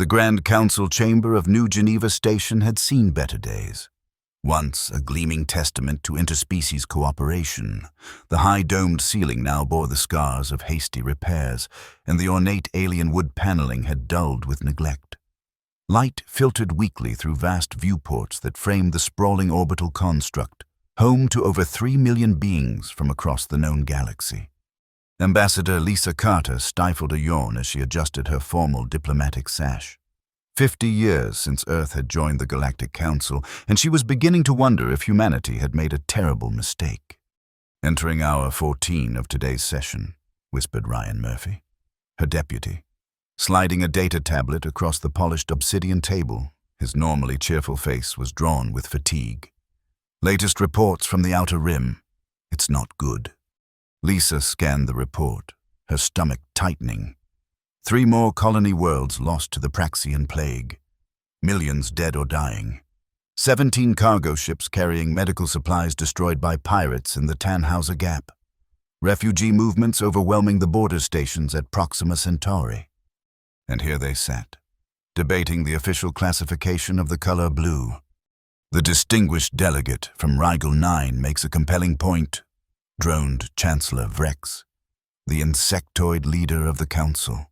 The Grand Council chamber of New Geneva Station had seen better days. Once a gleaming testament to interspecies cooperation, the high-domed ceiling now bore the scars of hasty repairs, and the ornate alien wood paneling had dulled with neglect. Light filtered weakly through vast viewports that framed the sprawling orbital construct, home to over 3 million beings from across the known galaxy. Ambassador Lisa Carter stifled a yawn as she adjusted her formal diplomatic sash. 50 years since Earth had joined the Galactic Council, and she was beginning to wonder if humanity had made a terrible mistake. "Entering hour 14 of today's session," whispered Ryan Murphy, her deputy, sliding a data tablet across the polished obsidian table. His normally cheerful face was drawn with fatigue. "Latest reports from the Outer Rim. It's not good." Lisa scanned the report, her stomach tightening. 3 more colony worlds lost to the Praxian plague. Millions dead or dying. 17 cargo ships carrying medical supplies destroyed by pirates in the Tannhauser Gap. Refugee movements overwhelming the border stations at Proxima Centauri. And here they sat, debating the official classification of the color blue. "The distinguished delegate from Rigel 9 makes a compelling point," droned Chancellor Vrex, the insectoid leader of the council.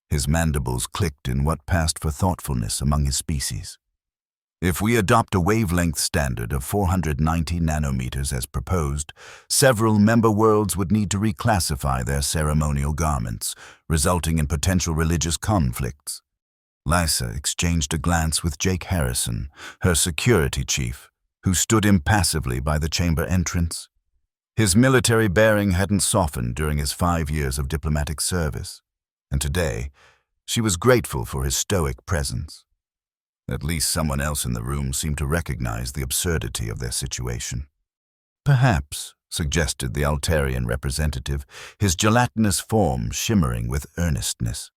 His mandibles clicked in what passed for thoughtfulness among his species. "If we adopt a wavelength standard of 490 nanometers as proposed, several member worlds would need to reclassify their ceremonial garments, resulting in potential religious conflicts." Lisa exchanged a glance with Jake Harrison, her security chief, who stood impassively by the chamber entrance. His military bearing hadn't softened during his 5 years of diplomatic service, and today she was grateful for his stoic presence. At least someone else in the room seemed to recognize the absurdity of their situation. "Perhaps," suggested the Altarian representative, his gelatinous form shimmering with earnestness,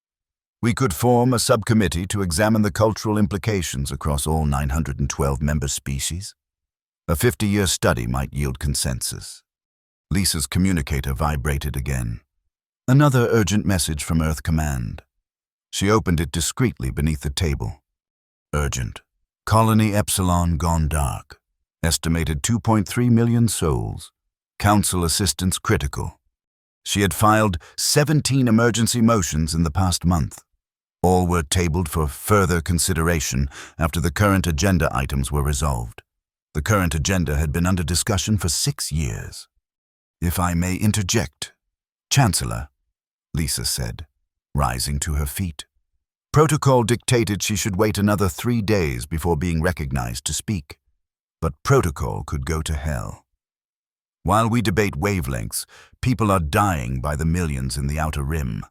"we could form a subcommittee to examine the cultural implications across all 912 member species. A 50-year study might yield consensus." Lisa's communicator vibrated again. Another urgent message from Earth Command. She opened it discreetly beneath the table. "Urgent. Colony Epsilon gone dark. Estimated 2.3 million souls. Council assistance critical." She had filed 17 emergency motions in the past month. All were tabled for further consideration after the current agenda items were resolved. The current agenda had been under discussion for 6 years. "If I may interject, Chancellor," Lisa said, rising to her feet. Protocol dictated she should wait another 3 days before being recognized to speak. But protocol could go to hell. While we debate wavelengths, people are dying by the millions in the Outer Rim.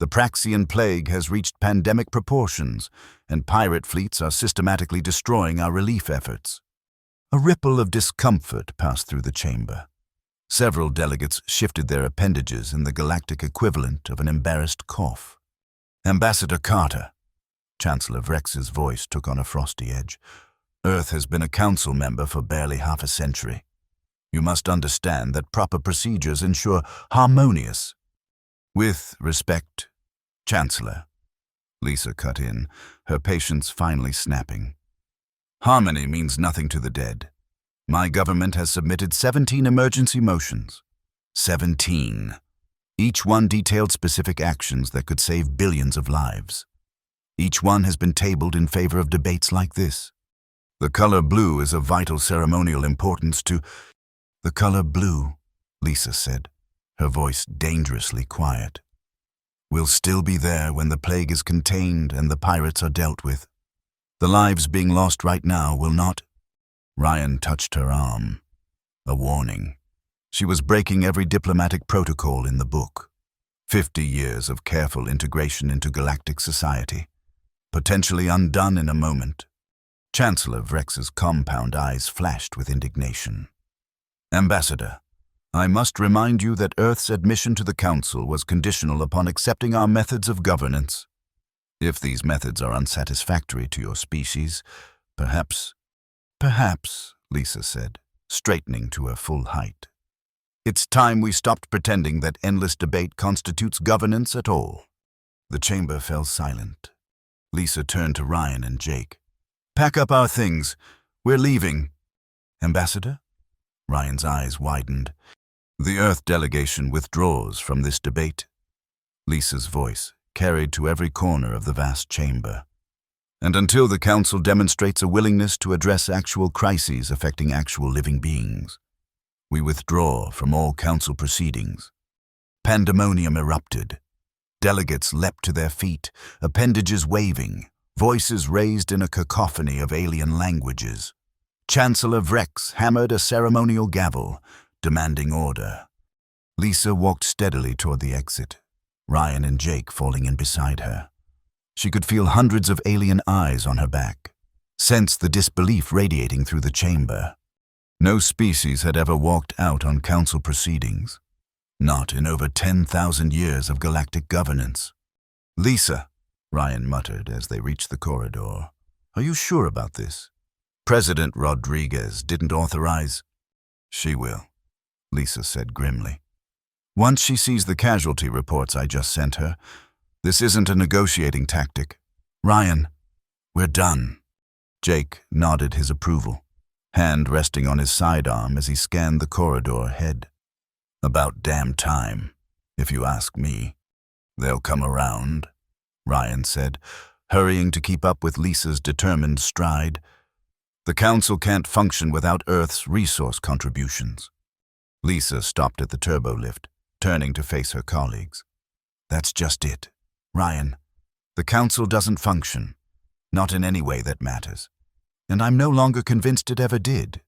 The Praxian plague has reached pandemic proportions, and pirate fleets are systematically destroying our relief efforts. A ripple of discomfort passed through the chamber. Several delegates shifted their appendages in the galactic equivalent of an embarrassed cough. "Ambassador Carter," Chancellor Vrex's voice took on a frosty edge, "Earth has been a council member for barely half a century. You must understand that proper procedures ensure harmonious—" "With respect, Chancellor," Lisa cut in, her patience finally snapping. "Harmony means nothing to the dead. My government has submitted 17 emergency motions. 17. Each one detailed specific actions that could save billions of lives. Each one has been tabled in favor of debates like this. The color blue is of vital ceremonial importance to—" "The color blue," Lisa said, her voice dangerously quiet, "will still be there when the plague is contained and the pirates are dealt with. The lives being lost right now will not—" Ryan touched her arm. A warning. She was breaking every diplomatic protocol in the book. 50 years of careful integration into galactic society, potentially undone in a moment. Chancellor Vrex's compound eyes flashed with indignation. "Ambassador, I must remind you that Earth's admission to the Council was conditional upon accepting our methods of governance. If these methods are unsatisfactory to your species, perhaps—" "Perhaps," Lisa said, straightening to her full height. "It's time we stopped pretending that endless debate constitutes governance at all." The chamber fell silent. Lisa turned to Ryan and Jake. "Pack up our things. We're leaving." "Ambassador?" Ryan's eyes widened. "The Earth delegation withdraws from this debate." Lisa's voice carried to every corner of the vast chamber. "And until the Council demonstrates a willingness to address actual crises affecting actual living beings, we withdraw from all Council proceedings." Pandemonium erupted. Delegates leapt to their feet, appendages waving, voices raised in a cacophony of alien languages. Chancellor Vrex hammered a ceremonial gavel, demanding order. Lisa walked steadily toward the exit, Ryan and Jake falling in beside her. She could feel hundreds of alien eyes on her back, sense the disbelief radiating through the chamber. No species had ever walked out on Council proceedings. Not in over 10,000 years of galactic governance. "Lisa," Ryan muttered as they reached the corridor, "are you sure about this? President Rodriguez didn't authorize—" "She will," Lisa said grimly. "Once she sees the casualty reports I just sent her, this isn't a negotiating tactic. Ryan, we're done." Jake nodded his approval, hand resting on his sidearm as he scanned the corridor ahead. "About damn time, if you ask me. They'll come around," Ryan said, hurrying to keep up with Lisa's determined stride. "The Council can't function without Earth's resource contributions." Lisa stopped at the turbo lift, turning to face her colleagues. "That's just it, Ryan. The Council doesn't function, not in any way that matters, and I'm no longer convinced it ever did."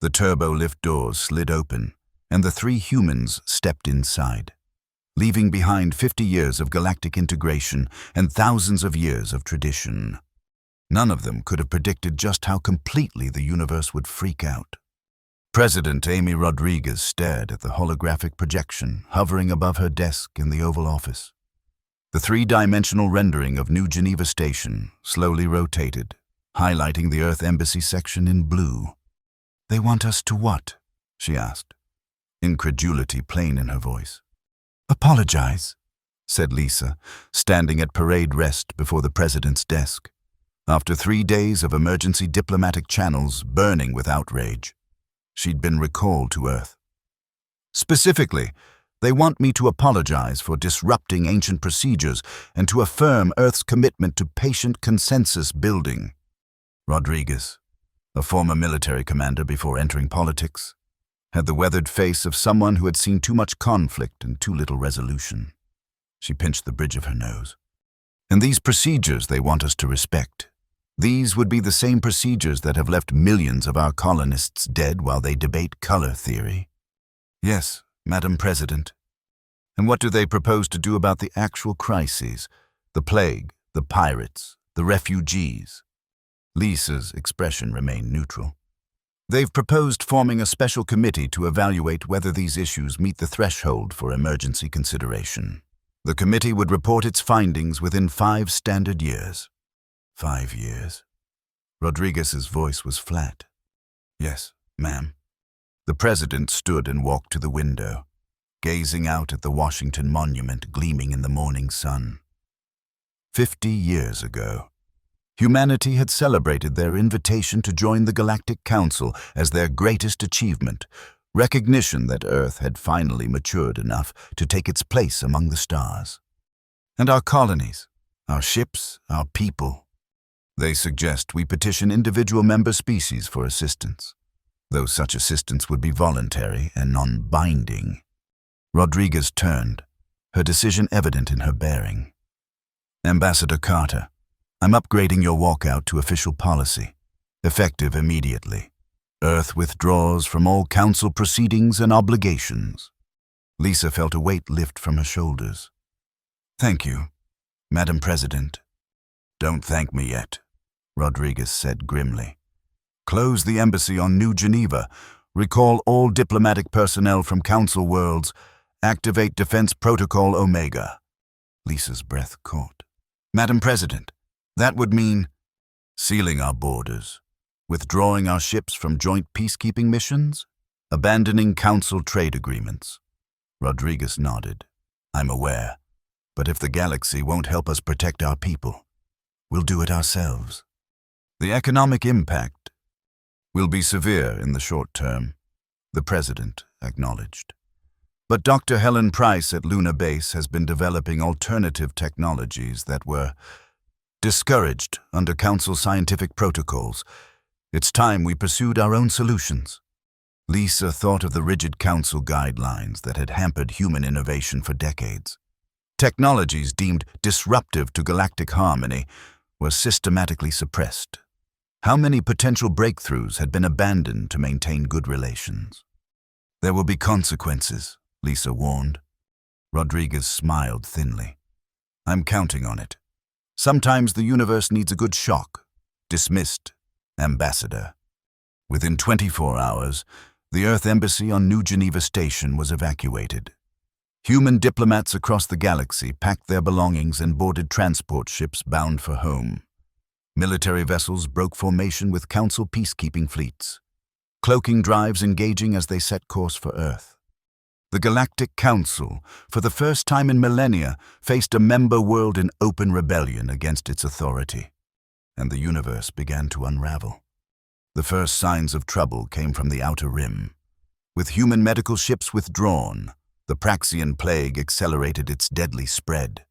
The turbo lift doors slid open, and the three humans stepped inside, leaving behind 50 years of galactic integration and thousands of years of tradition. None of them could have predicted just how completely the universe would freak out. President Amy Rodriguez stared at the holographic projection hovering above her desk in the Oval Office. The three-dimensional rendering of New Geneva Station slowly rotated, highlighting the Earth Embassy section in blue. "They want us to what?" she asked, incredulity plain in her voice. "Apologize," said Lisa, standing at parade rest before the president's desk. After 3 days of emergency diplomatic channels burning with outrage, she'd been recalled to Earth. "Specifically, they want me to apologize for disrupting ancient procedures and to affirm Earth's commitment to patient consensus building." Rodriguez, a former military commander before entering politics, had the weathered face of someone who had seen too much conflict and too little resolution. She pinched the bridge of her nose. "And these procedures they want us to respect. These would be the same procedures that have left millions of our colonists dead while they debate color theory." "Yes, Madam President." "And what do they propose to do about the actual crises? The plague, the pirates, the refugees?" Lisa's expression remained neutral. "They've proposed forming a special committee to evaluate whether these issues meet the threshold for emergency consideration. The committee would report its findings within 5 standard years." 5 years? Rodriguez's voice was flat. "Yes, ma'am." The president stood and walked to the window, gazing out at the Washington Monument gleaming in the morning sun. 50 years ago, humanity had celebrated their invitation to join the Galactic Council as their greatest achievement, recognition that Earth had finally matured enough to take its place among the stars. And our colonies, our ships, our people, they suggest we petition individual member species for assistance, though such assistance would be voluntary and non-binding. Rodriguez turned, her decision evident in her bearing. "Ambassador Carter, I'm upgrading your walkout to official policy, effective immediately. Earth withdraws from all Council proceedings and obligations." Lisa felt a weight lift from her shoulders. "Thank you, Madam President." "Don't thank me yet," Rodriguez said grimly. "Close the embassy on New Geneva, recall all diplomatic personnel from Council worlds, activate Defense Protocol Omega." Lisa's breath caught. "Madam President, that would mean—" "Sealing our borders, withdrawing our ships from joint peacekeeping missions, abandoning Council trade agreements." Rodriguez nodded. "I'm aware, but if the galaxy won't help us protect our people, we'll do it ourselves. The economic impact will be severe in the short term, the president acknowledged. But Dr. Helen Price at Luna Base has been developing alternative technologies that were discouraged under Council scientific protocols. It's time we pursued our own solutions. Lisa thought of the rigid Council guidelines that had hampered human innovation for decades. Technologies deemed disruptive to galactic harmony were systematically suppressed. How many potential breakthroughs had been abandoned to maintain good relations? There will be consequences, Lisa warned. Rodriguez smiled thinly. I'm counting on it. Sometimes the universe needs a good shock. Dismissed, Ambassador. Within 24 hours, the Earth Embassy on New Geneva Station was evacuated. Human diplomats across the galaxy packed their belongings and boarded transport ships bound for home. Military vessels broke formation with Council peacekeeping fleets, cloaking drives engaging as they set course for Earth. The Galactic Council, for the first time in millennia, faced a member world in open rebellion against its authority, and the universe began to unravel. The first signs of trouble came from the Outer Rim. With human medical ships withdrawn, the Praxian plague accelerated its deadly spread.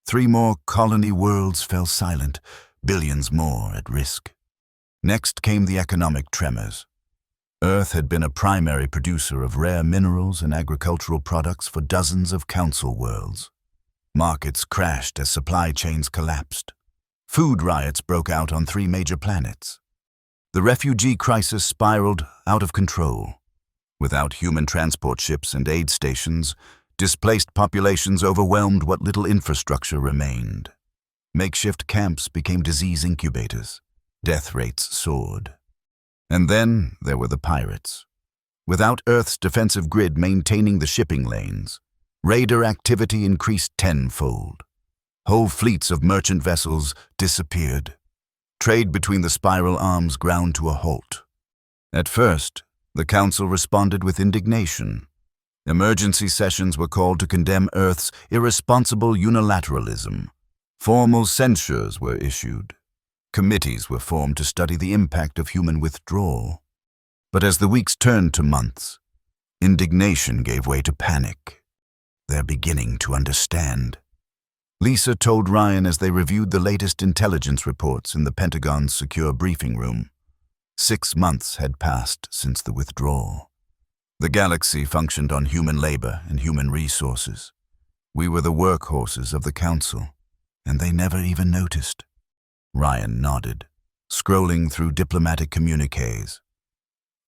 3 more colony worlds fell silent, billions more at risk. Next came the economic tremors. Earth had been a primary producer of rare minerals and agricultural products for dozens of Council worlds. Markets crashed as supply chains collapsed. Food riots broke out on 3 major planets. The refugee crisis spiraled out of control. Without human transport ships and aid stations, displaced populations overwhelmed what little infrastructure remained. Makeshift camps became disease incubators. Death rates soared. And then there were the pirates. Without Earth's defensive grid maintaining the shipping lanes, raider activity increased tenfold. Whole fleets of merchant vessels disappeared. Trade between the spiral arms ground to a halt. At first, the Council responded with indignation. Emergency sessions were called to condemn Earth's irresponsible unilateralism. Formal censures were issued. Committees were formed to study the impact of human withdrawal. But as the weeks turned to months, indignation gave way to panic. They're beginning to understand. Lisa told Ryan as they reviewed the latest intelligence reports in the Pentagon's secure briefing room. 6 months had passed since the withdrawal. The galaxy functioned on human labor and human resources. We were the workhorses of the Council, and they never even noticed. Ryan nodded, scrolling through diplomatic communiques.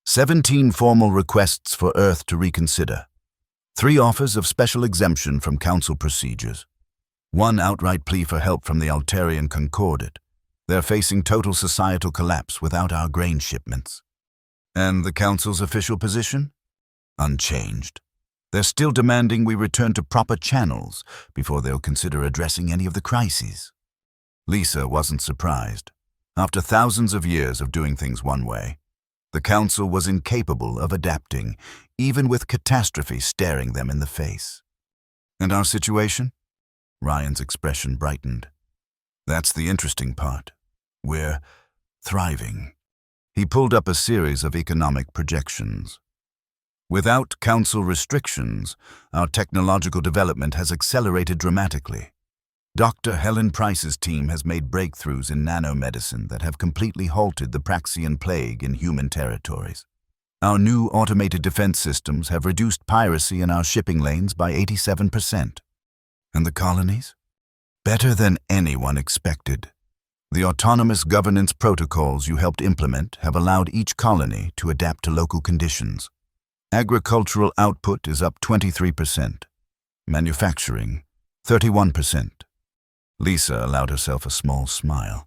17 formal requests for Earth to reconsider. 3 offers of special exemption from Council procedures. 1 outright plea for help from the Altarian Concordat. They're facing total societal collapse without our grain shipments. And the Council's official position? Unchanged. They're still demanding we return to proper channels before they'll consider addressing any of the crises. Lisa wasn't surprised. After thousands of years of doing things one way, the Council was incapable of adapting, even with catastrophe staring them in the face. And our situation? Ryan's expression brightened. That's the interesting part. We're thriving. He pulled up a series of economic projections. Without Council restrictions, our technological development has accelerated dramatically. Dr. Helen Price's team has made breakthroughs in nanomedicine that have completely halted the Praxian plague in human territories. Our new automated defense systems have reduced piracy in our shipping lanes by 87%. And the colonies? Better than anyone expected. The autonomous governance protocols you helped implement have allowed each colony to adapt to local conditions. Agricultural output is up 23%. Manufacturing, 31%. Lisa allowed herself a small smile.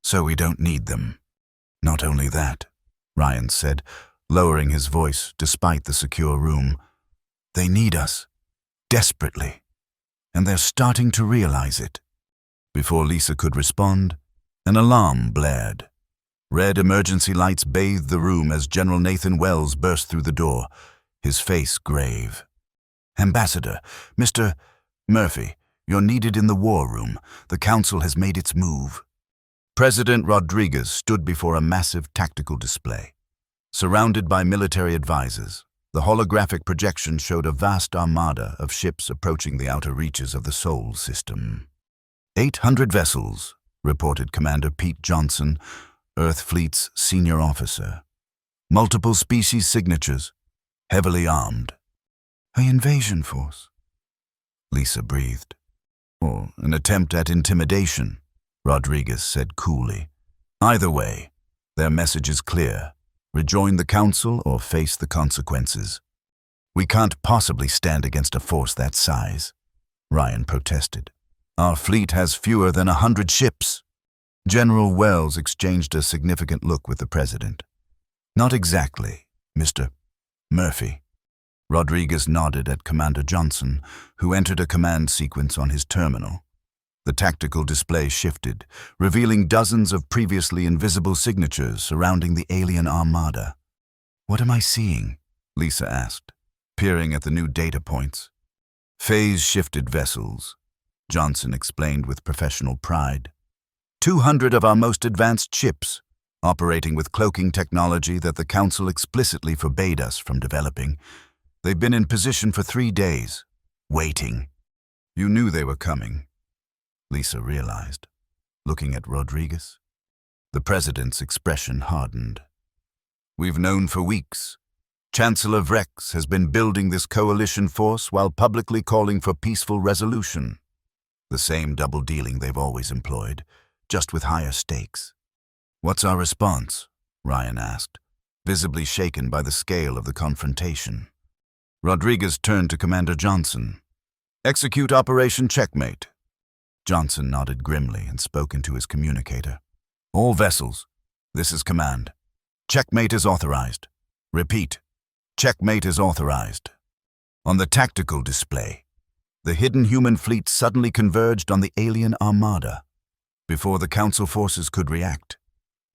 So we don't need them. Not only that, Ryan said, lowering his voice despite the secure room. They need us. Desperately. And they're starting to realize it. Before Lisa could respond, an alarm blared. Red emergency lights bathed the room as General Nathan Wells burst through the door, his face grave. Ambassador, Mr. Murphy, you're needed in the war room. The Council has made its move. President Rodriguez stood before a massive tactical display. Surrounded by military advisors, the holographic projection showed a vast armada of ships approaching the outer reaches of the Sol system. 800 vessels, reported Commander Pete Johnson, Earth Fleet's senior officer. Multiple species signatures, heavily armed. An invasion force, Lisa breathed. Or an attempt at intimidation, Rodriguez said coolly. Either way, their message is clear. Rejoin the Council or face the consequences. We can't possibly stand against a force that size, Ryan protested. Our fleet has fewer than 100 ships. General Wells exchanged a significant look with the president. Not exactly, Mr. Murphy. Rodriguez nodded at Commander Johnson, who entered a command sequence on his terminal. The tactical display shifted, revealing dozens of previously invisible signatures surrounding the alien armada. What am I seeing? Lisa asked, peering at the new data points. Phase-shifted vessels, Johnson explained with professional pride. 200 of our most advanced ships, operating with cloaking technology that the Council explicitly forbade us from developing. They've been in position for 3 days, waiting. You knew they were coming, Lisa realized, looking at Rodriguez. The president's expression hardened. We've known for weeks. Chancellor Vrex has been building this coalition force while publicly calling for peaceful resolution. The same double-dealing they've always employed, just with higher stakes. What's our response? Ryan asked, visibly shaken by the scale of the confrontation. Rodriguez turned to Commander Johnson. Execute Operation Checkmate. Johnson nodded grimly and spoke into his communicator. All vessels, this is command. Checkmate is authorized. Repeat, checkmate is authorized. On the tactical display, the hidden human fleet suddenly converged on the alien armada. Before the Council forces could react,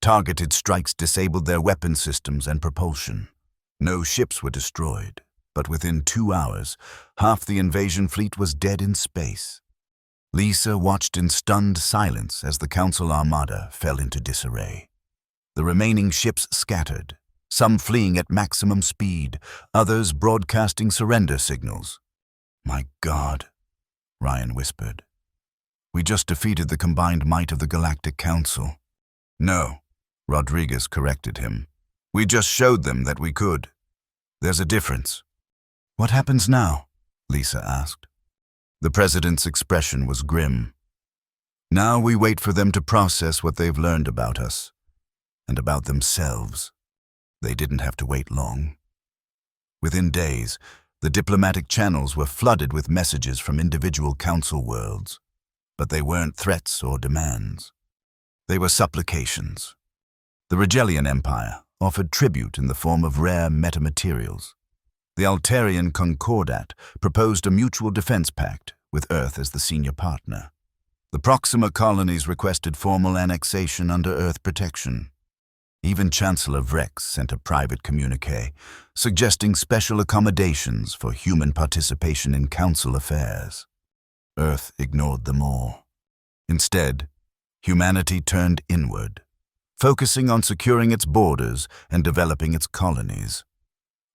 targeted strikes disabled their weapon systems and propulsion. No ships were destroyed, but within 2 hours, half the invasion fleet was dead in space. Lisa watched in stunned silence as the Council armada fell into disarray. The remaining ships scattered, some fleeing at maximum speed, others broadcasting surrender signals. My God, Ryan whispered. We just defeated the combined might of the Galactic Council. No, Rodriguez corrected him. We just showed them that we could. There's a difference. What happens now? Lisa asked. The president's expression was grim. Now we wait for them to process what they've learned about us, and about themselves. They didn't have to wait long. Within days, the diplomatic channels were flooded with messages from individual council worlds, but they weren't threats or demands. They were supplications. The Rigelian Empire offered tribute in the form of rare metamaterials. The Altarian Concordat proposed a mutual defense pact, with Earth as the senior partner. The Proxima colonies requested formal annexation under Earth protection. Even Chancellor Vrex sent a private communiqué, suggesting special accommodations for human participation in council affairs. Earth ignored them all. Instead, humanity turned inward, focusing on securing its borders and developing its colonies.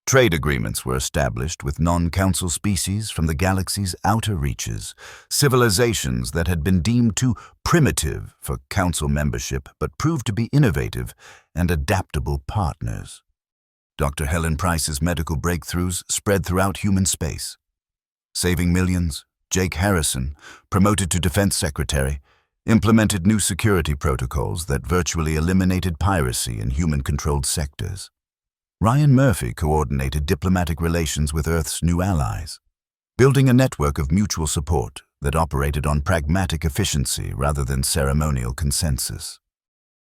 Trade agreements were established with non-council species from the galaxy's outer reaches, civilizations that had been deemed too primitive for council membership but proved to be innovative and adaptable partners. Dr. Helen Price's medical breakthroughs spread throughout human space. Saving millions, Jake Harrison, promoted to Defense Secretary, implemented new security protocols that virtually eliminated piracy in human-controlled sectors. Ryan Murphy coordinated diplomatic relations with Earth's new allies, building a network of mutual support that operated on pragmatic efficiency rather than ceremonial consensus.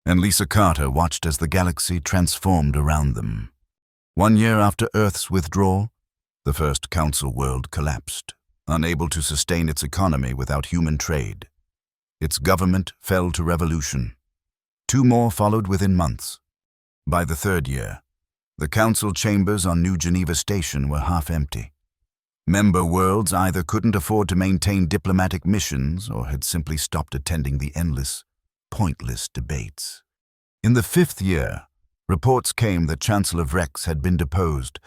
And Lisa Carter watched as the galaxy transformed around them. 1 year after Earth's withdrawal, the first council world collapsed, unable to sustain its economy without human trade. Its government fell to revolution. 2 more followed within months. By the 3rd year, the council chambers on New Geneva Station were half empty. Member worlds either couldn't afford to maintain diplomatic missions or had simply stopped attending the endless pointless debates. In the 5th year, reports came that Chancellor Vrex had been deposed.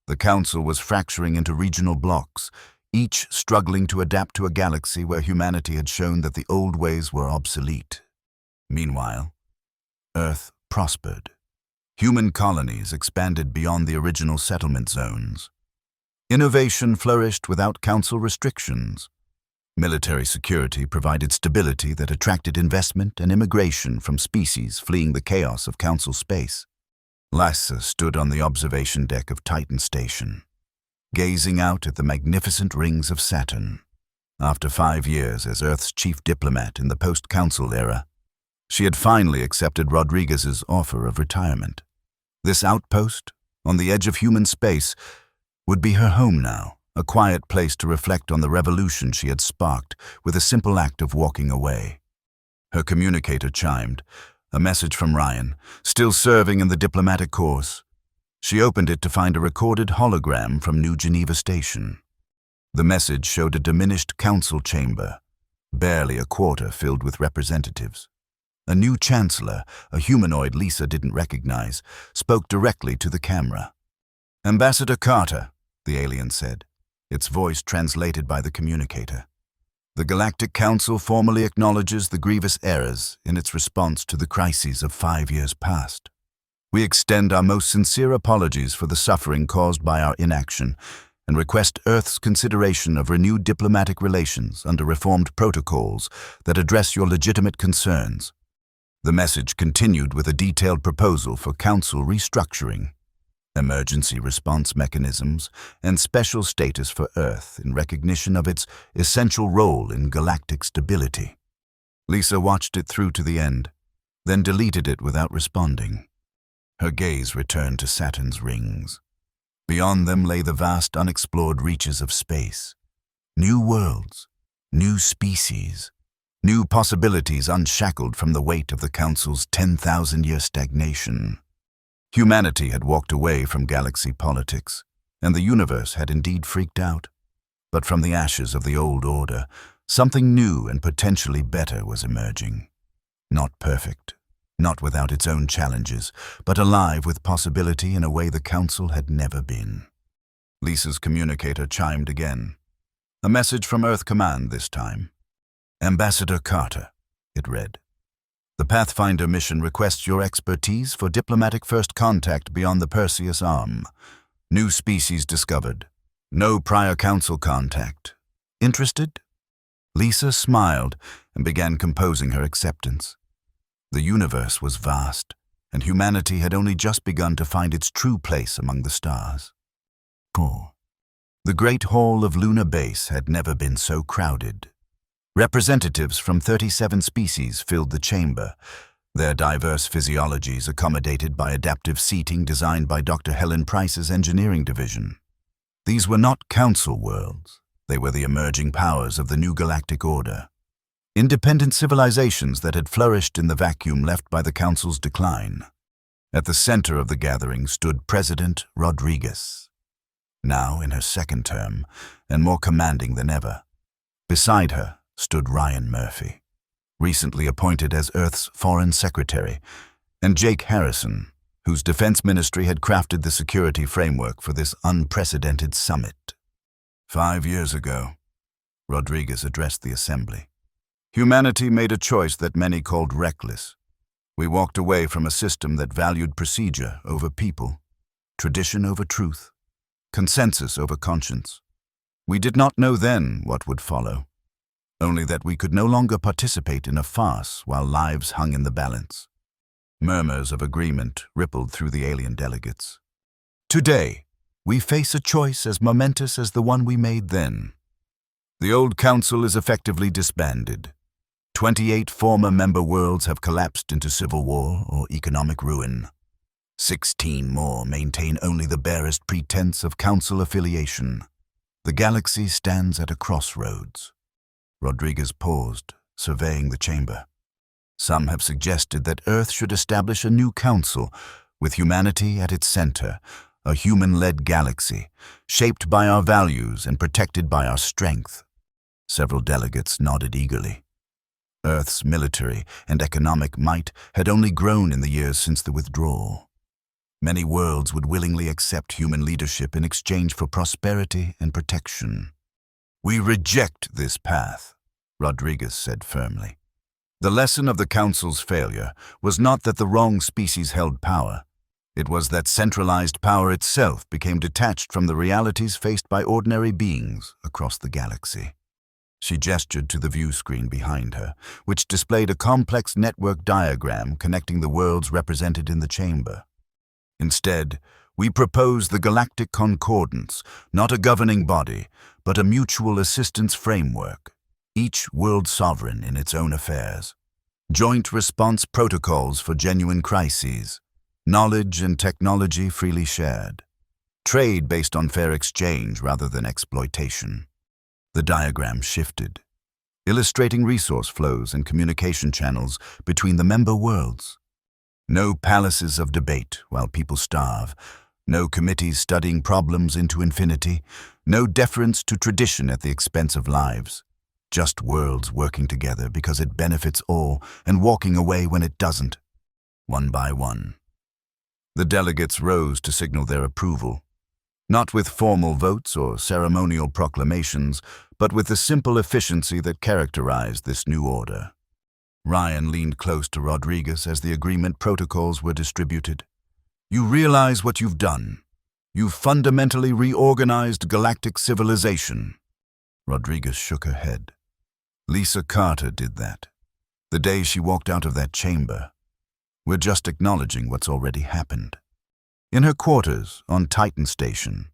The council was fracturing into regional blocks, each struggling to adapt to a galaxy where humanity had shown that the old ways were obsolete. Meanwhile, Earth prospered. Human colonies expanded beyond the original settlement zones. Innovation flourished without council restrictions. Military security provided stability that attracted investment and immigration from species fleeing the chaos of council space. Lysa stood on the observation deck of Titan Station, gazing out at the magnificent rings of Saturn. After 5 years as Earth's chief diplomat in the post-council era, she had finally accepted Rodriguez's offer of retirement. This outpost, on the edge of human space, would be her home now, a quiet place to reflect on the revolution she had sparked with a simple act of walking away. Her communicator chimed, a message from Ryan, still serving in the diplomatic corps. She opened it to find a recorded hologram from New Geneva Station. The message showed a diminished council chamber, barely a quarter filled with representatives. A new chancellor, a humanoid Lysa didn't recognize, spoke directly to the camera. "Ambassador Carter," the alien said, its voice translated by the communicator. "The Galactic Council formally acknowledges the grievous errors in its response to the crises of 5 years past. We extend our most sincere apologies for the suffering caused by our inaction and request Earth's consideration of renewed diplomatic relations under reformed protocols that address your legitimate concerns." The message continued with a detailed proposal for council restructuring, emergency response mechanisms, and special status for Earth in recognition of its essential role in galactic stability. Lysa watched it through to the end, then deleted it without responding. Her gaze returned to Saturn's rings. Beyond them lay the vast unexplored reaches of space. New worlds, new species, new possibilities unshackled from the weight of the Council's 10,000-year stagnation. Humanity had walked away from galaxy politics, and the universe had indeed freaked out. But from the ashes of the old order, something new and potentially better was emerging. Not perfect, not without its own challenges, but alive with possibility in a way the Council had never been. Lysa's communicator chimed again. A message from Earth Command this time. "Ambassador Carter," it read. "The Pathfinder mission requests your expertise for diplomatic first contact beyond the Perseus Arm. New species discovered. No prior council contact. Interested?" Lysa smiled and began composing her acceptance. The universe was vast, and humanity had only just begun to find its true place among the stars. The Great Hall of Lunar Base had never been so crowded. Representatives from 37 species filled the chamber, their diverse physiologies accommodated by adaptive seating designed by Dr. Helen Price's engineering division. These were not council worlds. They were the emerging powers of the new galactic order. Independent civilizations that had flourished in the vacuum left by the council's decline. At the center of the gathering stood President Rodriguez, now in her 2nd term and more commanding than ever. Beside her stood Ryan Murphy, recently appointed as Earth's Foreign Secretary, and Jake Harrison, whose defense ministry had crafted the security framework for this unprecedented summit. 5 years ago, Rodriguez addressed the assembly. Humanity made a choice that many called reckless. We walked away from a system that valued procedure over people, tradition over truth, consensus over conscience. We did not know then what would follow, only that we could no longer participate in a farce while lives hung in the balance. Murmurs of agreement rippled through the alien delegates. Today, we face a choice as momentous as the one we made then. The old council is effectively disbanded. 28 former member worlds have collapsed into civil war or economic ruin. 16 more maintain only the barest pretense of council affiliation. The galaxy stands at a crossroads. Rodriguez paused, surveying the chamber. Some have suggested that Earth should establish a new council, with humanity at its center, a human-led galaxy, shaped by our values and protected by our strength. Several delegates nodded eagerly. Earth's military and economic might had only grown in the years since the withdrawal. Many worlds would willingly accept human leadership in exchange for prosperity and protection. "We reject this path," Rodriguez said firmly. The lesson of the Council's failure was not that the wrong species held power. It was that centralized power itself became detached from the realities faced by ordinary beings across the galaxy. She gestured to the view screen behind her, which displayed a complex network diagram connecting the worlds represented in the chamber. "Instead, we propose the Galactic Concordance, not a governing body, but a mutual assistance framework, each world sovereign in its own affairs. Joint response protocols for genuine crises, knowledge and technology freely shared. Trade based on fair exchange rather than exploitation." The diagram shifted, illustrating resource flows and communication channels between the member worlds. No palaces of debate while people starve, no committees studying problems into infinity, no deference to tradition at the expense of lives. Just worlds working together because it benefits all and walking away when it doesn't, one by one. The delegates rose to signal their approval, not with formal votes or ceremonial proclamations, but with the simple efficiency that characterized this new order. Ryan leaned close to Rodriguez as the agreement protocols were distributed. "You realize what you've done. You've fundamentally reorganized galactic civilization." Rodriguez shook her head. "Lisa Carter did that. The day she walked out of that chamber. We're just acknowledging what's already happened." In her quarters on Titan Station,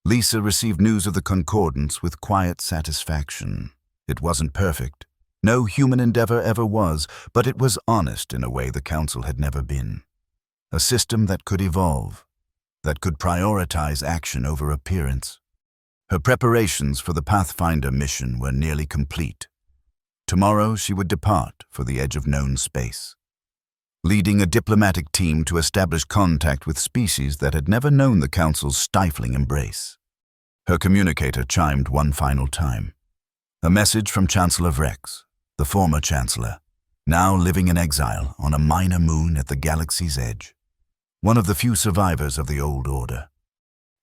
Lisa received news of the Concordance with quiet satisfaction. It wasn't perfect. No human endeavor ever was, but it was honest in a way the Council had never been. A system that could evolve, that could prioritize action over appearance. Her preparations for the Pathfinder mission were nearly complete. Tomorrow she would depart for the edge of known space, leading a diplomatic team to establish contact with species that had never known the Council's stifling embrace. Her communicator chimed one final time. A message from Chancellor Vrex, the former Chancellor, now living in exile on a minor moon at the galaxy's edge. One of the few survivors of the old order.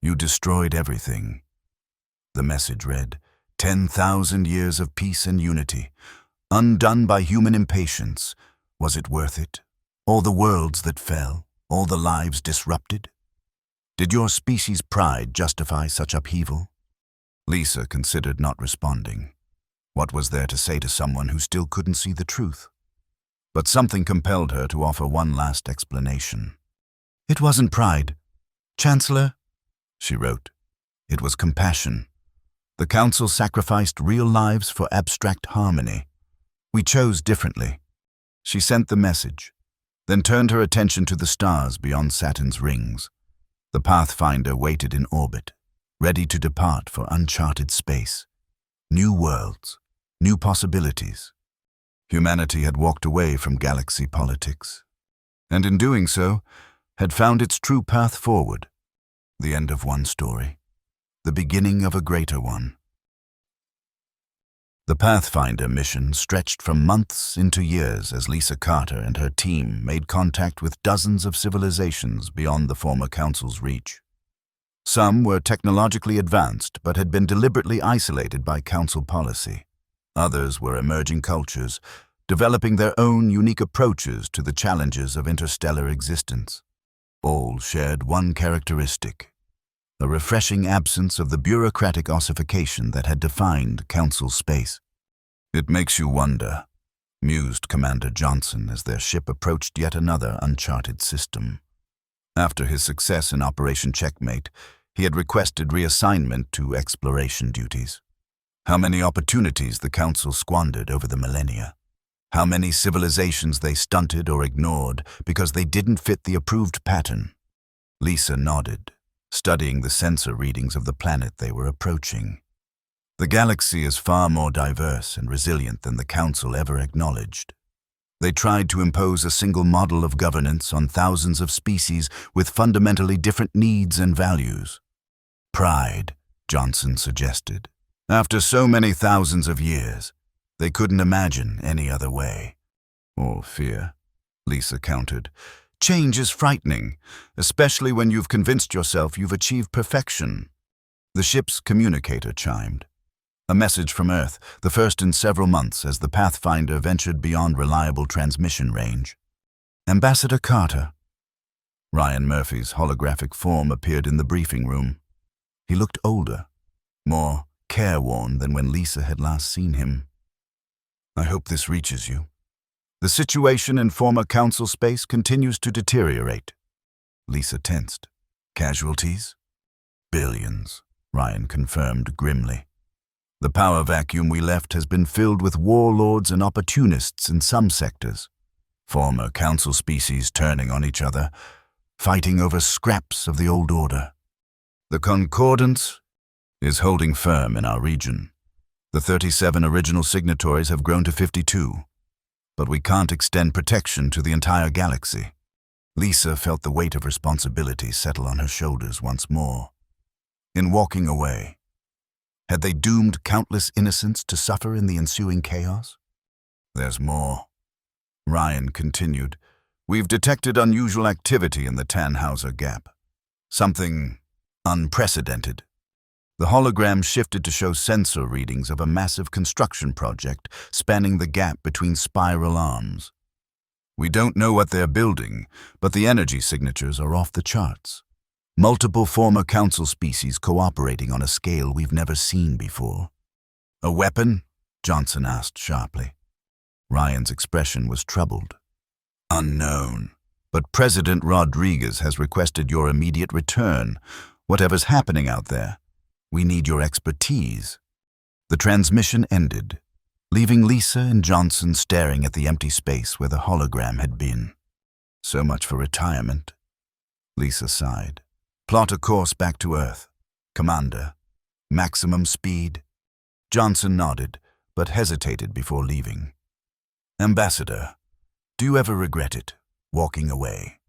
"You destroyed everything." The message read, 10,000 years of peace and unity, undone by human impatience. Was it worth it? All the worlds that fell, all the lives disrupted? Did your species' pride justify such upheaval? Lisa considered not responding. What was there to say to someone who still couldn't see the truth? But something compelled her to offer one last explanation. "It wasn't pride, Chancellor," she wrote. "It was compassion. The Council sacrificed real lives for abstract harmony. We chose differently." She sent the message, then turned her attention to the stars beyond Saturn's rings. The Pathfinder waited in orbit, ready to depart for uncharted space. New worlds, new possibilities. Humanity had walked away from galaxy politics, and in doing so, had found its true path forward. The end of one story, the beginning of a greater one. The Pathfinder mission stretched from months into years as Lisa Carter and her team made contact with dozens of civilizations beyond the former Council's reach. Some were technologically advanced but had been deliberately isolated by Council policy. Others were emerging cultures, developing their own unique approaches to the challenges of interstellar existence. All shared one characteristic: a refreshing absence of the bureaucratic ossification that had defined Council space. "It makes you wonder," mused Commander Johnson as their ship approached yet another uncharted system. After his success in Operation Checkmate, he had requested reassignment to exploration duties. How many opportunities the Council squandered over the millennia. How many civilizations they stunted or ignored because they didn't fit the approved pattern. Lisa nodded, studying the sensor readings of the planet they were approaching. The galaxy is far more diverse and resilient than the Council ever acknowledged. They tried to impose a single model of governance on thousands of species with fundamentally different needs and values. "Pride," Johnson suggested. "After so many thousands of years, They couldn't imagine any other way. Or fear, Lisa countered. Change is frightening, especially when you've convinced yourself you've achieved perfection. The ship's communicator chimed. A message from Earth, the first in several months as the Pathfinder ventured beyond reliable transmission range. Ambassador Carter. Ryan Murphy's holographic form appeared in the briefing room. He looked older, more careworn than when Lisa had last seen him. I hope this reaches you. The situation in former council space continues to deteriorate. Lisa tensed. Casualties? Billions, Ryan confirmed grimly. The power vacuum we left has been filled with warlords and opportunists in some sectors. Former council species turning on each other, fighting over scraps of the old order. The Concordance is holding firm in our region. The 37 original signatories have grown to 52. But we can't extend protection to the entire galaxy. Lisa felt the weight of responsibility settle on her shoulders once more. In walking away, had they doomed countless innocents to suffer in the ensuing chaos? There's more. Ryan continued. We've detected unusual activity in the Tannhauser Gap. Something unprecedented. The hologram shifted to show sensor readings of a massive construction project spanning the gap between spiral arms. We don't know what they're building, but the energy signatures are off the charts. Multiple former council species cooperating on a scale we've never seen before. A weapon? Johnson asked sharply. Ryan's expression was troubled. Unknown. But President Rodriguez has requested your immediate return. Whatever's happening out there, we need your expertise. The transmission ended, leaving Lisa and Johnson staring at the empty space where the hologram had been. So much for retirement. Lisa sighed. Plot a course back to Earth. Commander. Maximum speed. Johnson nodded, but hesitated before leaving. Ambassador, do you ever regret it, walking away?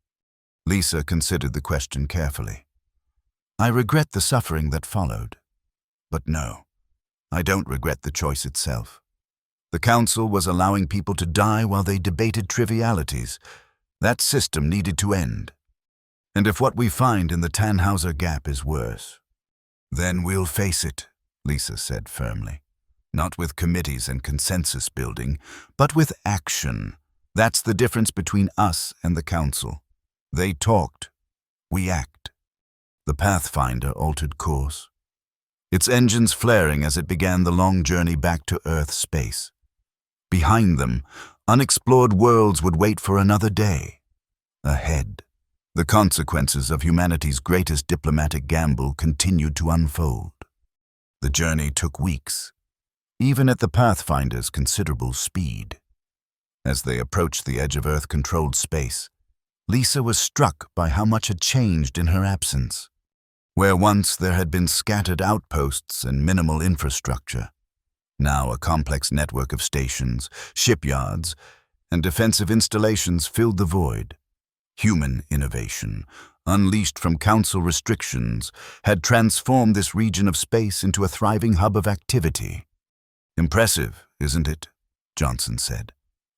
Lisa considered the question carefully. I regret the suffering that followed. But no, I don't regret the choice itself. The Council was allowing people to die while they debated trivialities. That system needed to end. And if what we find in the Tannhauser Gap is worse, then we'll face it, Lisa said firmly. Not with committees and consensus building, but with action. That's the difference between us and the Council. They talked, we act. The Pathfinder altered course, its engines flaring as it began the long journey back to Earth space. Behind them, unexplored worlds would wait for another day. Ahead, the consequences of humanity's greatest diplomatic gamble continued to unfold. The journey took weeks, even at the Pathfinder's considerable speed. As they approached the edge of Earth-controlled space, Lisa was struck by how much had changed in her absence. Where once there had been scattered outposts and minimal infrastructure, now a complex network of stations, shipyards, and defensive installations filled the void. Human innovation, unleashed from Council restrictions, had transformed this region of space into a thriving hub of activity. Impressive, isn't it? Johnson said,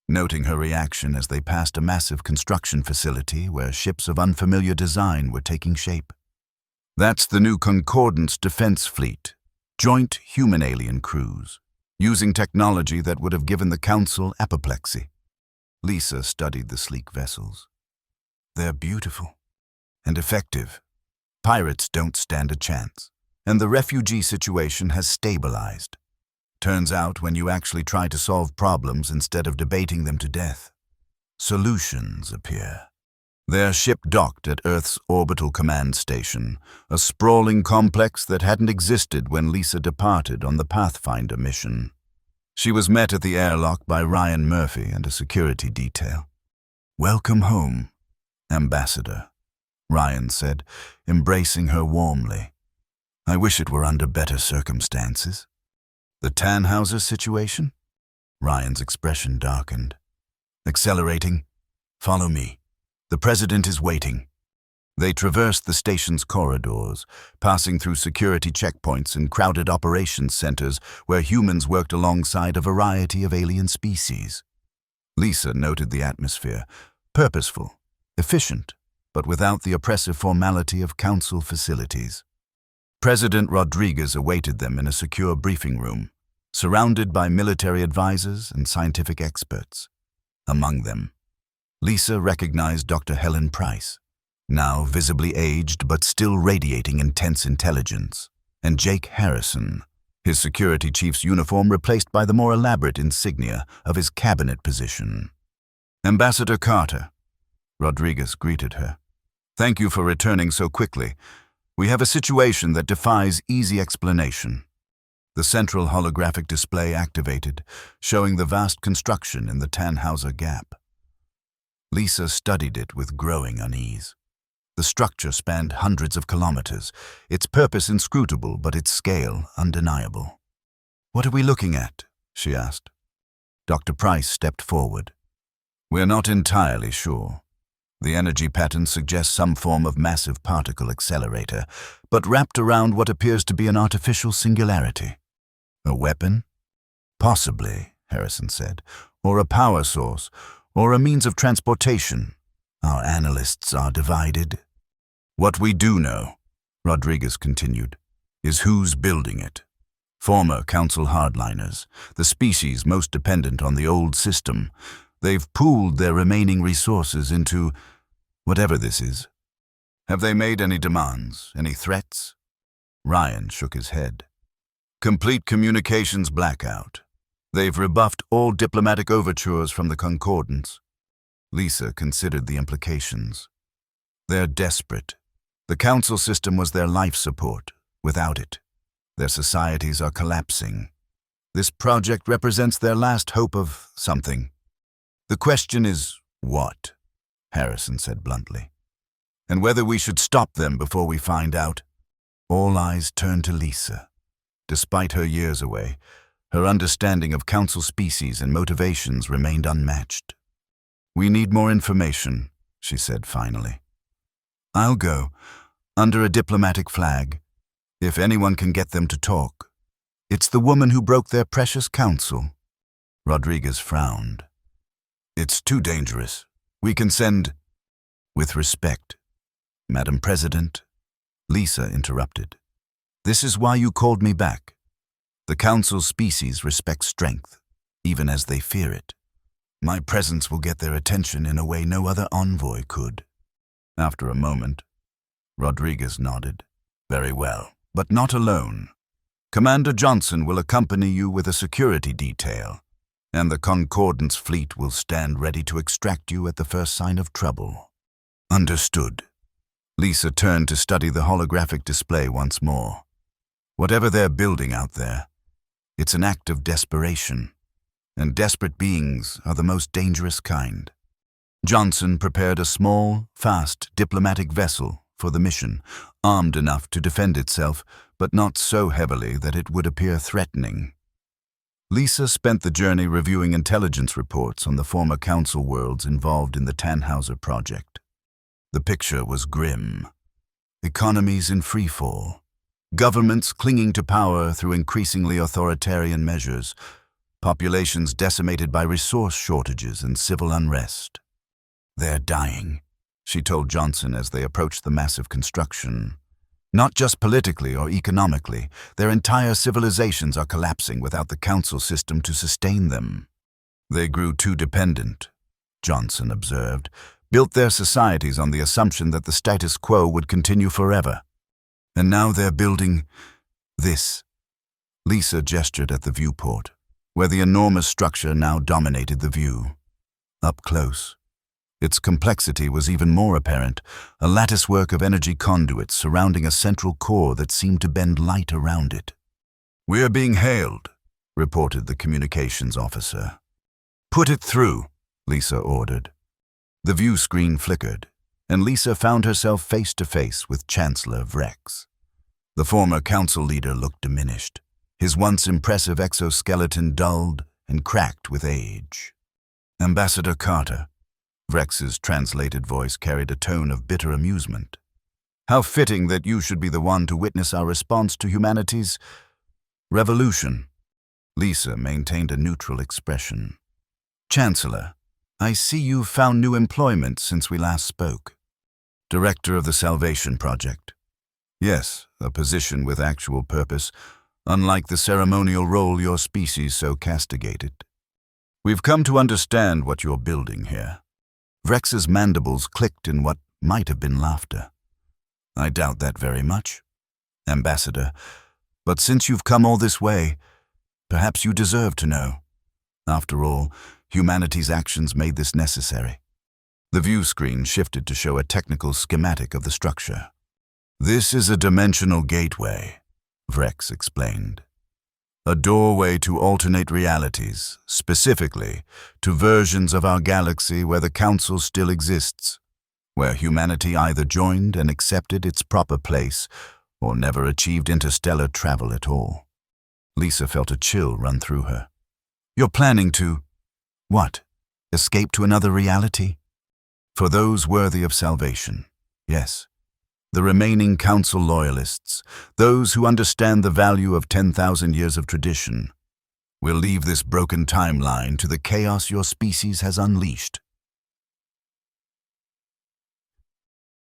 noting her reaction as they passed a massive construction facility where ships of unfamiliar design were taking shape. That's the new Concordance Defense Fleet, joint human-alien crews, using technology that would have given the Council apoplexy. Lisa studied the sleek vessels. They're beautiful and effective. Pirates don't stand a chance, and the refugee situation has stabilized. Turns out when you actually try to solve problems instead of debating them to death, solutions appear. Their ship docked at Earth's orbital command station, a sprawling complex that hadn't existed when Lisa departed on the Pathfinder mission. She was met at the airlock by Ryan Murphy and a security detail. Welcome home, Ambassador, Ryan said, embracing her warmly. I wish it were under better circumstances. The Tannhauser situation? Ryan's expression darkened. Accelerating. Follow me. The President is waiting. They traversed the station's corridors, passing through security checkpoints and crowded operations centers where humans worked alongside a variety of alien species. Lisa noted the atmosphere, purposeful, efficient, but without the oppressive formality of council facilities. President Rodriguez awaited them in a secure briefing room, surrounded by military advisors and scientific experts. Among them, Lisa recognized Dr. Helen Price, now visibly aged but still radiating intense intelligence, and Jake Harrison, his security chief's uniform replaced by the more elaborate insignia of his cabinet position. "Ambassador Carter," Rodriguez greeted her. "Thank you for returning so quickly. We have a situation that defies easy explanation." The central holographic display activated, showing the vast construction in the Tannhauser Gap. Lisa studied it with growing unease. The structure spanned hundreds of kilometers, its purpose inscrutable but its scale undeniable. "What are we looking at?" she asked. Dr. Price stepped forward. "We're not entirely sure. The energy pattern suggests some form of massive particle accelerator, but wrapped around what appears to be an artificial singularity. A weapon? Possibly, Harrison said, or a power source, or a means of transportation. Our analysts are divided. What we do know, Rodriguez continued, is who's building it. Former council hardliners, the species most dependent on the old system. They've pooled their remaining resources into whatever this is. Have they made any demands, any threats?" Ryan shook his head. "Complete communications blackout. They've rebuffed all diplomatic overtures from the Concordance." Lisa considered the implications. They're desperate. The council system was their life support. Without it, their societies are collapsing. This project represents their last hope of something. "The question is, what?" Harrison said bluntly. "And whether we should stop them before we find out." All eyes turned to Lisa. Despite her years away, her understanding of council species and motivations remained unmatched. "We need more information," she said finally. "I'll go, under a diplomatic flag, if anyone can get them to talk. It's the woman who broke their precious council." Rodriguez frowned. "It's too dangerous. We can send—" "With respect, Madam President," Lisa interrupted. "This is why you called me back. The council species respect strength, even as they fear it. My presence will get their attention in a way no other envoy could." After a moment, Rodriguez nodded. "Very well, but not alone. Commander Johnson will accompany you with a security detail, and the Concordance fleet will stand ready to extract you at the first sign of trouble." "Understood." Lisa turned to study the holographic display once more. Whatever they're building out there, it's an act of desperation, and desperate beings are the most dangerous kind. Johnson prepared a small, fast, diplomatic vessel for the mission, armed enough to defend itself, but not so heavily that it would appear threatening. Lisa spent the journey reviewing intelligence reports on the former council worlds involved in the Tannhauser project. The picture was grim. Economies in freefall, governments clinging to power through increasingly authoritarian measures, populations decimated by resource shortages and civil unrest. "They're dying," she told Johnson as they approached the massive construction. "Not just politically or economically, their entire civilizations are collapsing without the council system to sustain them." "They grew too dependent," Johnson observed, "built their societies on the assumption that the status quo would continue forever. And now they're building this." Lisa gestured at the viewport, where the enormous structure now dominated the view. Up close, its complexity was even more apparent, a latticework of energy conduits surrounding a central core that seemed to bend light around it. "We're being hailed," reported the communications officer. "Put it through," Lisa ordered. The view screen flickered, and Lisa found herself face to face with Chancellor Vrex. The former council leader looked diminished, his once impressive exoskeleton dulled and cracked with age. "Ambassador Carter," Vrex's translated voice carried a tone of bitter amusement. How fitting that you should be the one to witness our response to humanity's revolution. Lisa maintained a neutral expression. Chancellor, I see you've found new employment since we last spoke. Director of the Salvation Project. Yes, a position with actual purpose, unlike the ceremonial role your species so castigated. We've come to understand what you're building here. Vrex's mandibles clicked in what might have been laughter. I doubt that very much, Ambassador, but since you've come all this way, perhaps you deserve to know. After all, humanity's actions made this necessary. The view screen shifted to show a technical schematic of the structure. This is a dimensional gateway, Vrex explained. A doorway to alternate realities, specifically to versions of our galaxy where the Council still exists, where humanity either joined and accepted its proper place or never achieved interstellar travel at all. Lisa felt a chill run through her. You're planning to, what, escape to another reality? For those worthy of salvation, yes. The remaining Council loyalists, those who understand the value of 10,000 years of tradition, will leave this broken timeline to the chaos your species has unleashed.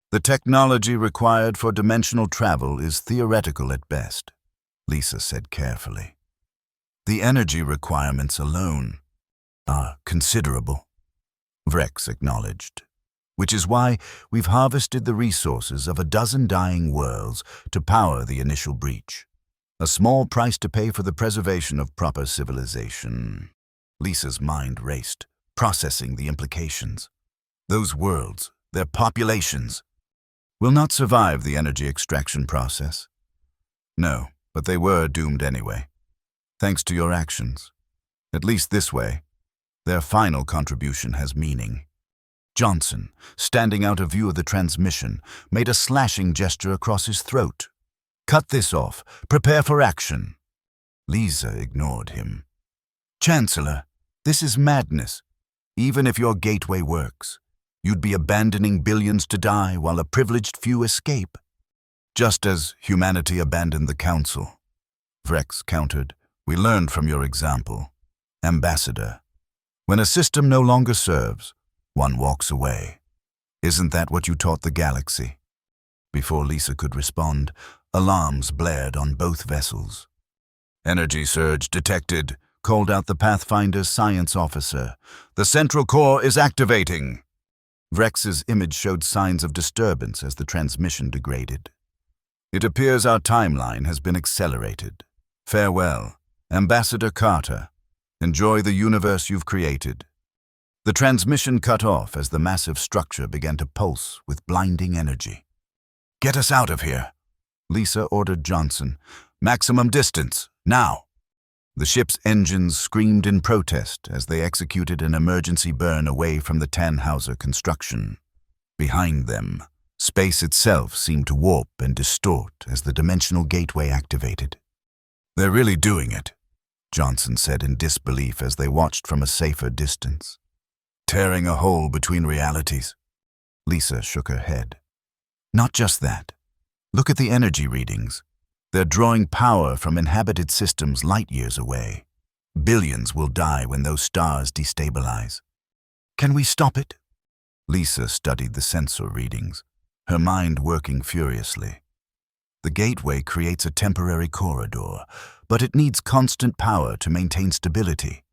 The technology required for dimensional travel is theoretical at best, Lisa said carefully. The energy requirements alone are considerable, Vrex acknowledged. Which is why we've harvested the resources of a dozen dying worlds to power the initial breach. A small price to pay for the preservation of proper civilization. Lisa's mind raced, processing the implications. Those worlds, their populations, will not survive the energy extraction process. No, but they were doomed anyway. Thanks to your actions. At least this way, their final contribution has meaning. Johnson, standing out of view of the transmission, made a slashing gesture across his throat. Cut this off. Prepare for action. Lisa ignored him. Chancellor, this is madness. Even if your gateway works, you'd be abandoning billions to die while a privileged few escape. Just as humanity abandoned the Council. Vrex countered. We learned from your example. Ambassador, when a system no longer serves, one walks away. Isn't that what you taught the galaxy? Before Lisa could respond, alarms blared on both vessels. Energy surge detected, called out the Pathfinder's science officer. The central core is activating. Vrex's image showed signs of disturbance as the transmission degraded. It appears our timeline has been accelerated. Farewell, Ambassador Carter. Enjoy the universe you've created. The transmission cut off as the massive structure began to pulse with blinding energy. Get us out of here, Lisa ordered Johnson. Maximum distance, now. The ship's engines screamed in protest as they executed an emergency burn away from the Tannhauser construction. Behind them, space itself seemed to warp and distort as the dimensional gateway activated. They're really doing it, Johnson said in disbelief as they watched from a safer distance. Tearing a hole between realities. Lisa shook her head. Not just that. Look at the energy readings. They're drawing power from inhabited systems light years away. Billions will die when those stars destabilize. Can we stop it? Lisa studied the sensor readings, her mind working furiously. The gateway creates a temporary corridor, but it needs constant power to maintain stability.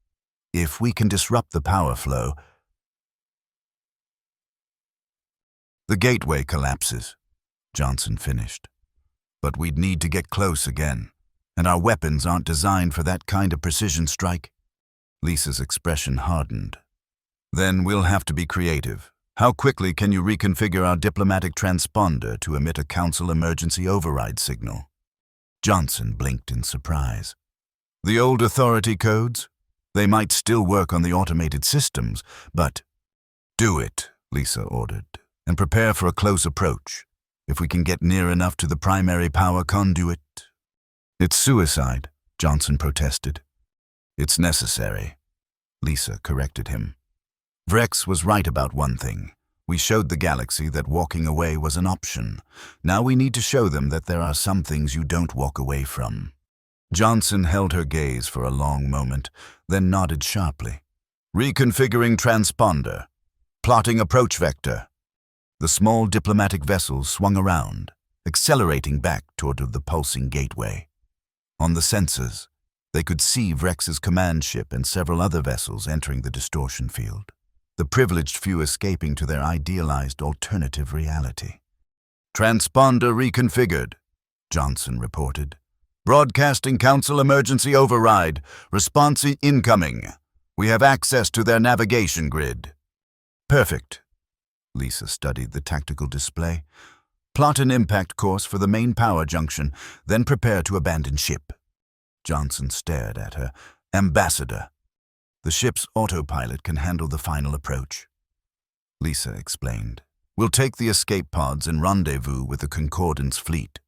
If we can disrupt the power flow, the gateway collapses, Johnson finished. But we'd need to get close again, and our weapons aren't designed for that kind of precision strike. Lisa's expression hardened. Then we'll have to be creative. How quickly can you reconfigure our diplomatic transponder to emit a Council emergency override signal? Johnson blinked in surprise. The old authority codes? They might still work on the automated systems, but... Do it, Lisa ordered. And prepare for a close approach. If we can get near enough to the primary power conduit. It's suicide, Johnson protested. It's necessary, Lisa corrected him. Vrex was right about one thing. We showed the galaxy that walking away was an option. Now we need to show them that there are some things you don't walk away from. Johnson held her gaze for a long moment, then nodded sharply. Reconfiguring transponder. Plotting approach vector. The small diplomatic vessel swung around, accelerating back toward the pulsing gateway. On the sensors, they could see Vrex's command ship and several other vessels entering the distortion field, the privileged few escaping to their idealized alternative reality. Transponder reconfigured, Johnson reported. Broadcasting Council emergency override. Response incoming. We have access to their navigation grid. Perfect. Lisa studied the tactical display. Plot an impact course for the main power junction, then prepare to abandon ship. Johnson stared at her. Ambassador. The ship's autopilot can handle the final approach. Lisa explained. We'll take the escape pods and rendezvous with the Concordance fleet.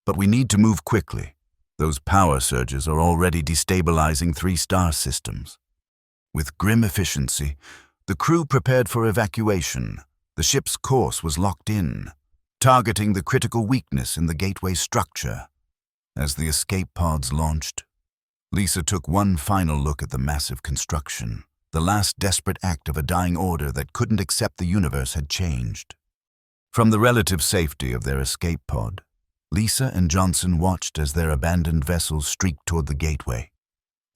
But we need to move quickly. Those power surges are already destabilizing 3-star systems. With grim efficiency, the crew prepared for evacuation. The ship's course was locked in, targeting the critical weakness in the gateway structure. As the escape pods launched, Lisa took one final look at the massive construction. The last desperate act of a dying order that couldn't accept the universe had changed. From the relative safety of their escape pod, Lisa and Johnson watched as their abandoned vessels streaked toward the gateway.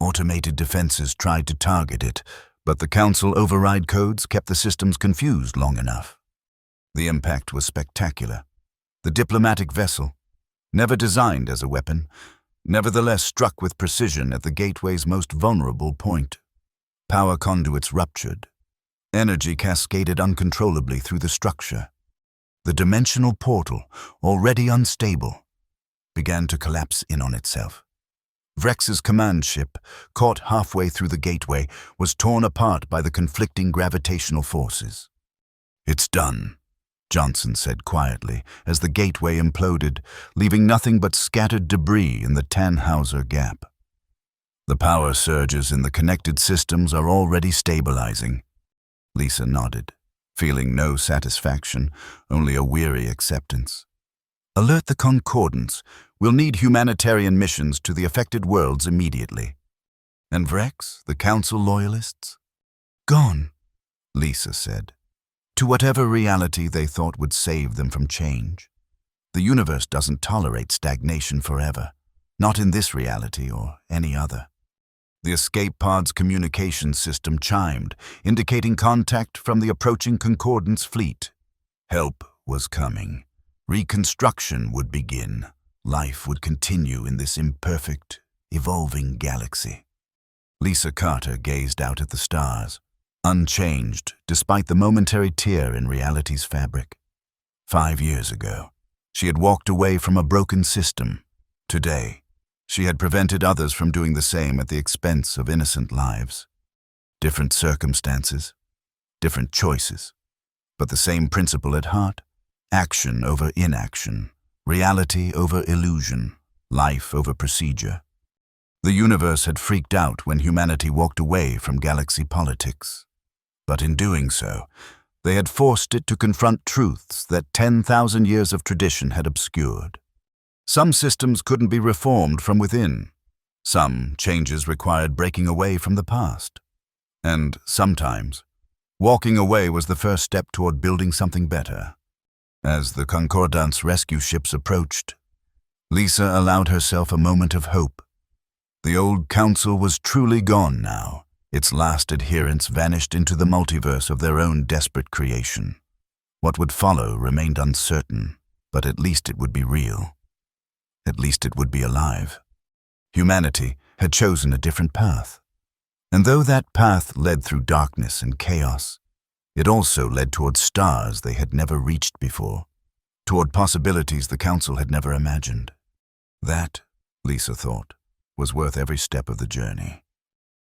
Automated defenses tried to target it, but the Council override codes kept the systems confused long enough. The impact was spectacular. The diplomatic vessel, never designed as a weapon, nevertheless struck with precision at the gateway's most vulnerable point. Power conduits ruptured. Energy cascaded uncontrollably through the structure. The dimensional portal, already unstable, began to collapse in on itself. Vrex's command ship, caught halfway through the gateway, was torn apart by the conflicting gravitational forces. It's done, Johnson said quietly as the gateway imploded, leaving nothing but scattered debris in the Tannhauser Gap. The power surges in the connected systems are already stabilizing. Lisa nodded, feeling no satisfaction, only a weary acceptance. Alert the Concordance. We'll need humanitarian missions to the affected worlds immediately. And Vrex, the Council loyalists? Gone, Lisa said. To whatever reality they thought would save them from change. The universe doesn't tolerate stagnation forever, not in this reality or any other. The escape pod's communication system chimed, indicating contact from the approaching Concordance fleet. Help was coming. Reconstruction would begin. Life would continue in this imperfect, evolving galaxy. Lisa Carter gazed out at the stars, unchanged despite the momentary tear in reality's fabric. 5 years ago, she had walked away from a broken system. Today, she had prevented others from doing the same at the expense of innocent lives. Different circumstances, different choices, but the same principle at heart: action over inaction, reality over illusion, life over procedure. The universe had freaked out when humanity walked away from galaxy politics. But in doing so, they had forced it to confront truths that 10,000 years of tradition had obscured. Some systems couldn't be reformed from within. Some changes required breaking away from the past. And sometimes, walking away was the first step toward building something better. As the Concordance rescue ships approached, Lisa allowed herself a moment of hope. The old council was truly gone now. Its last adherents vanished into the multiverse of their own desperate creation. What would follow remained uncertain, but at least it would be real. At least it would be alive. Humanity had chosen a different path. And though that path led through darkness and chaos, it also led toward stars they had never reached before, toward possibilities the Council had never imagined. That, Lisa thought, was worth every step of the journey.